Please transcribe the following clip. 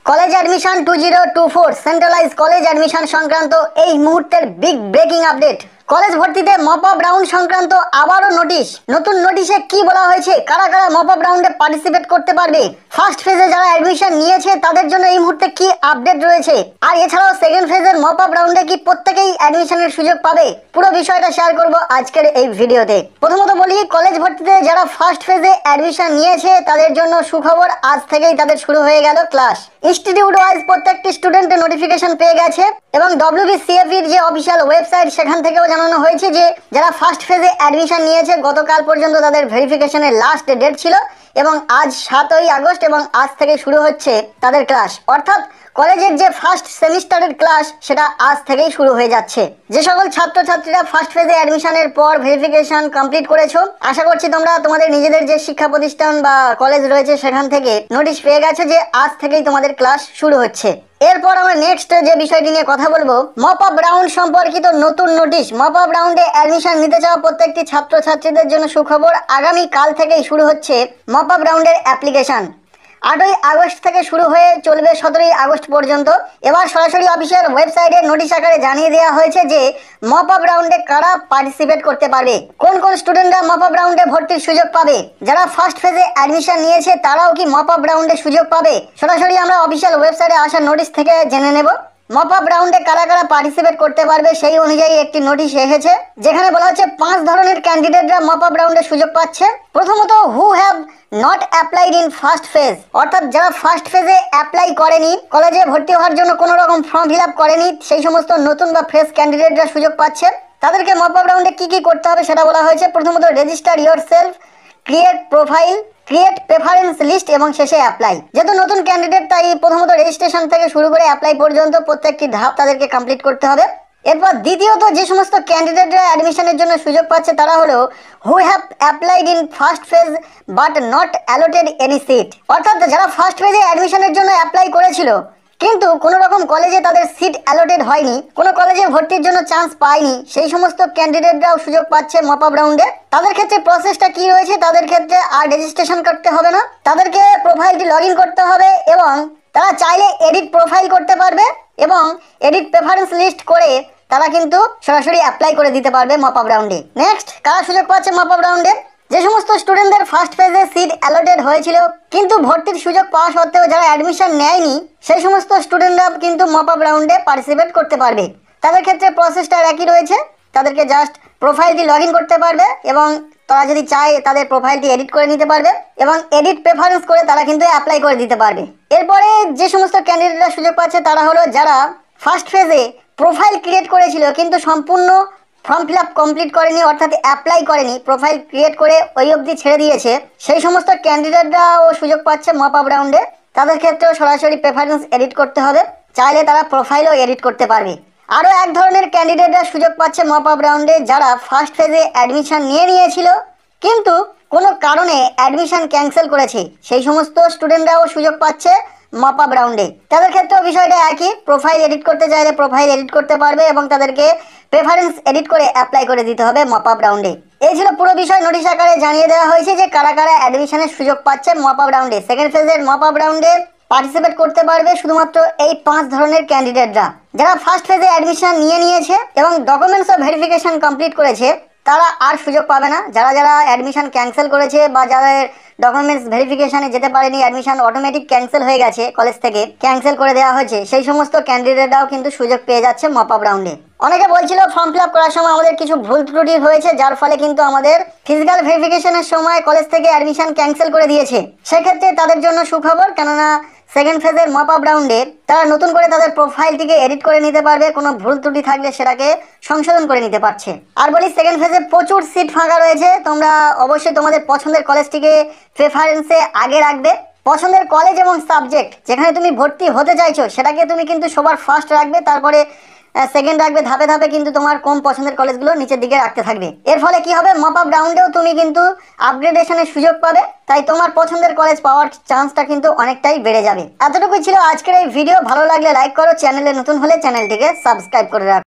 College admission 2024 centralise college admission সংক্রান্ত এই মুহূর্তের বিগ ব্রেকিং আপডেট। কলেজ ভর্তিতে মপ আপ রাউন্ড সংক্রান্ত আবারও নোটিশ। নতুন নোটিশে কি বলা হয়েছে, কারা কারা মপ আপ রাউন্ডে পার্টিসিপেট করতে পারবে, ফার্স্ট ফেজে যারা অ্যাডমিশন নিয়েছে তাদের জন্য এই মুহূর্তে কি আপডেট রয়েছে, আর এছাড়াও সেকেন্ড ফেজের মপ আপ রাউন্ডে কি প্রত্যেকেই অ্যাডমিশনের সুযোগ পাবে, পুরো বিষয়টা শেয়ার করব আজকের এই ভিডিওতে। প্রথমত বলি, কলেজ ভর্তিতে যারা ফার্স্ট ফেজে অ্যাডমিশন নিয়েছে তাদের জন্য সুখবর, আজ থেকেই তাদের শুরু হয়ে গেল ক্লাস। ইনস্টিটিউট ওয়াইজ প্রত্যেকটি স্টুডেন্টের নোটিফিকেশন পেয়ে গেছে এবং WBCFE এর যে অফিসিয়াল ওয়েবসাইট সেখান থেকেও জানানো হয়েছে যে যারা ফার্স্ট ফেজে অ্যাডমিশন নিয়েছে গতকাল পর্যন্ত তাদের ভেরিফিকেশনের লাস্ট ডেট ছিল এবং আজ 7ই আগস্ট এবং আজ থেকে শুরু হচ্ছে তাদের ক্লাস। অর্থাৎ কলেজের যে ফার্স্ট সেমিস্টারের ক্লাস সেটা আজ থেকেই শুরু হয়ে যাচ্ছে। যে সকল ছাত্রছাত্রীরা ফার্স্ট ফেজে অ্যাডমিশনের পর ভেরিফিকেশন কমপ্লিট করেছো, আশা করছি তোমরা তোমাদের নিজেদের যে শিক্ষা প্রতিষ্ঠান বা কলেজ রয়েছে সেখান থেকে নোটিশ পেয়ে গেছো যে আজ থেকেই তোমাদের ক্লাস শুরু হচ্ছে। এরপর আমরা নেক্সট যে বিষয়টি নিয়ে কথা বলবো, মপ আপ রাউন্ড সম্পর্কিত নতুন নোটিশ। মপ আপ রাউন্ডে অ্যাডমিশন নিতে চাওয়া প্রত্যেকটি ছাত্রছাত্রীদের জন্য সুখবর, আগামী কাল থেকেই শুরু হচ্ছে মপ আপ রাউন্ডের অ্যাপ্লিকেশন। 8ই আগস্ট থেকে শুরু হয়ে চলবে 17ই আগস্ট পর্যন্ত। এবার সরাসরি অফিসিয়াল ওয়েবসাইটে নোটিশ আকারে জানিয়ে দেওয়া হয়েছে যে মপ আপ রাউন্ডে কারা পার্টিসিপেট করতে পারবে, কোন কোন স্টুডেন্টরা মপ আপ রাউন্ডে ভর্তির সুযোগ পাবে, যারা ফার্স্ট ফেজে অ্যাডমিশন নিয়েছে তারাও কি মপ আপ রাউন্ডে সুযোগ পাবে। সরাসরি আমরা অফিসিয়াল ওয়েবসাইটে আসা নোটিশ থেকে জেনে নেব মপ আপ রাউন্ডে কারা কারা পার্টিসিপেট করতে পারবে। সেই অনুযায়ী একটি নোটিশ এসেছে যেখানে বলা হচ্ছে 5 ধরনের ক্যান্ডিডেটরা মপ আপ রাউন্ডে সুযোগ পাচ্ছে। প্রথমত, who have not applied in first phase, অর্থাৎ যারা ফার্স্ট ফেজে অ্যাপ্লাই করেনি, কলেজে ভর্তি হওয়ার জন্য কোনো রকম ফর্ম ফিল আপ করেনি, সেই সমস্ত নতুন বা ফ্রেশ ক্যান্ডিডেটরা সুযোগ পাচ্ছে। তাদেরকে মপ আপ রাউন্ডে কি কি করতে হবে সেটা বলা হয়েছে। প্রথমত, register yourself, create profile, create preference list এবং শেষে অ্যাপ্লাই। যেহেতু নতুন ক্যান্ডিডেট তাই প্রথমত রেজিস্ট্রেশন থেকে শুরু করে অ্যাপ্লাই পর্যন্ত প্রত্যেকটি ধাপ তাদেরকে কমপ্লিট করতে হবে। এরপর দ্বিতীয়ত, যে সমস্ত ক্যান্ডিডেটরা অ্যাডমিশনের জন্য সুযোগ পাচ্ছে তারা হলো who have applied in first phase but not allotted any seat, অর্থাৎ যারা ফার্স্ট ফেজে অ্যাডমিশনের জন্য অ্যাপ্লাই করেছিল কিন্তু কোনো রকম কলেজে তাদের সিট অ্যালোটেড হয়নি, কোনো কলেজে ভর্তির জন্য চান্স পায়নি, সেই সমস্ত ক্যান্ডিডেটরাও সুযোগ পাচ্ছে মপ আপ রাউন্ডে। তাদের ক্ষেত্রে প্রসেসটা কি রয়েছে, তাদের ক্ষেত্রে আর রেজিস্ট্রেশন করতে হবে না, তাদেরকে প্রোফাইলটি লগ ইন করতে হবে এবং তারা চাইলে এডিট প্রোফাইল করতে পারবে এবং এডিট প্রেফারেন্স লিস্ট করে তারা কিন্তু সরাসরি অ্যাপ্লাই করে দিতে পারবে মপ আপ রাউন্ডে। নেক্সট, কারা সুযোগ পাচ্ছে মপ আপ রাউন্ডে, যে সমস্ত স্টুডেন্টদের ফার্স্ট ফেজে সিট অ্যালোটেড হয়েছিল কিন্তু ভর্তির সুযোগ পাওয়া সত্ত্বেও যারা অ্যাডমিশন নেয়নি সেই সমস্ত স্টুডেন্টরা কিন্তু মপ আপ রাউন্ডে পার্টিসিপেট করতে পারবে। তাদের ক্ষেত্রে প্রসেসটা একই রয়েছে, তাদেরকে জাস্ট প্রোফাইলটি লগ ইন করতে পারবে এবং তারা যদি চায় তাদের প্রোফাইলটি এডিট করে নিতে পারবে এবং এডিট প্রেফারেন্স করে তারা কিন্তু অ্যাপ্লাই করে দিতে পারবে। এরপরে যে সমস্ত ক্যান্ডিডেটরা সুযোগ পাচ্ছে তারা হলো যারা ফার্স্ট ফেজে প্রোফাইল ক্রিয়েট করেছিল কিন্তু সম্পূর্ণ ফর্ম ফিল আপ কমপ্লিট করেনি, অর্থাৎ অ্যাপ্লাই করেনি, প্রোফাইল ক্রিয়েট করে ওই অবধি ছেড়ে দিয়েছে, সেই সমস্ত ক্যান্ডিডেটরাও সুযোগ পাচ্ছে মপ আপ রাউন্ডে। তাদের ক্ষেত্রেও সরাসরি প্রেফারেন্স এডিট করতে হবে, চাইলে তারা প্রোফাইলও এডিট করতে পারবে। আরও এক ধরনের ক্যান্ডিডেটরা সুযোগ পাচ্ছে মপ আপ রাউন্ডে যারা ফার্স্ট ফেজে অ্যাডমিশন নিয়েছিল কিন্তু কোনো কারণে অ্যাডমিশন ক্যান্সেল করেছে, সেই সমস্ত স্টুডেন্টরাও সুযোগ পাচ্ছে মপ আপ রাউন্ডে। তাদের ক্ষেত্রেও বিষয়টা একই, প্রোফাইল এডিট করতে চাইলে প্রোফাইল এডিট করতে পারবে এবং তাদেরকে প্রেফারেন্স এডিট করে অ্যাপ্লাই করে দিতে হবে মপ আপ রাউন্ডে। এই ছিল পুরো বিষয়, নোটিশ আকারে জানিয়ে দেওয়া হয়েছে যে কারা কারা অ্যাডমিশনের সুযোগ পাচ্ছে মপ আপ রাউন্ডে। সেকেন্ড ফেজের মপ আপ রাউন্ডে পার্টিসিপেট করতে পারবে শুধুমাত্র এই 5 ধরনের ক্যান্ডিডেটরা যারা ফার্স্ট ফেজে অ্যাডমিশন নিয়েছে এবং ডকুমেন্টস ও ভেরিফিকেশন কমপ্লিট করেছে, তারা আর সুযোগ পাবে না। যারা যারা অ্যাডমিশন ক্যান্সেল করেছে বা যাদের ডকুমেন্টস ভেরিফিকেশনে যেতে পারেনি, অ্যাডমিশন অটোমেটিক ক্যান্সেল হয়ে গেছে, কলেজ থেকে ক্যান্সেল করে দেওয়া হয়েছে, সেই সমস্ত ক্যান্ডিডেটরাও কিন্তু সুযোগ পেয়ে যাচ্ছে মপ আপ রাউন্ডে। অনেকে বলছিল ফর্ম ফিল আপ করার সময় আমাদের কিছু ভুল ত্রুটি হয়েছে যার ফলে কিন্তু আমাদের ফিজিক্যাল ভেরিফিকেশনের সময় কলেজ থেকে অ্যাডমিশন ক্যান্সেল করে দিয়েছে। সেক্ষেত্রে তাদের জন্য সুখবর, কেননা সেকেন্ড ফেজের মপ আপ রাউন্ডে তারা নতুন করে তাদের প্রোফাইলটিকে এডিট করে নিতে পারবে, কোনো ভুল ত্রুটি থাকলে সেটাকে সংশোধন করে নিতে পারছে। আর বলি, সেকেন্ড ফেজে প্রচুর সিট ফাঁকা রয়েছে, তোমরা অবশ্যই তোমাদের পছন্দের কলেজটিকে প্রেফারেন্সে আগে রাখবে। পছন্দের কলেজ এবং সাবজেক্ট যেখানে তুমি ভর্তি হতে চাইছো সেটাকে তুমি কিন্তু সবার ফার্স্ট রাখবে, তারপরে সেকেন্ড রাখবে, ধাপে ধাপে কিন্তু তোমার কম পছন্দের কলেজগুলো নিচের দিকে রাখতে থাকবে। এর ফলে কি হবে, মপ আপ রাউন্ডেও তুমি কিন্তু আপগ্রেডেশনের সুযোগ পাবে, তাই তোমার পছন্দের কলেজ পাওয়ার চান্সটা কিন্তু অনেকটাই বেড়ে যাবে। এতটুকুই ছিল আজকের এই ভিডিও, ভালো লাগলে লাইক করো, চ্যানেলে নতুন হলে চ্যানেলটিকে সাবস্ক্রাইব করে রাখো।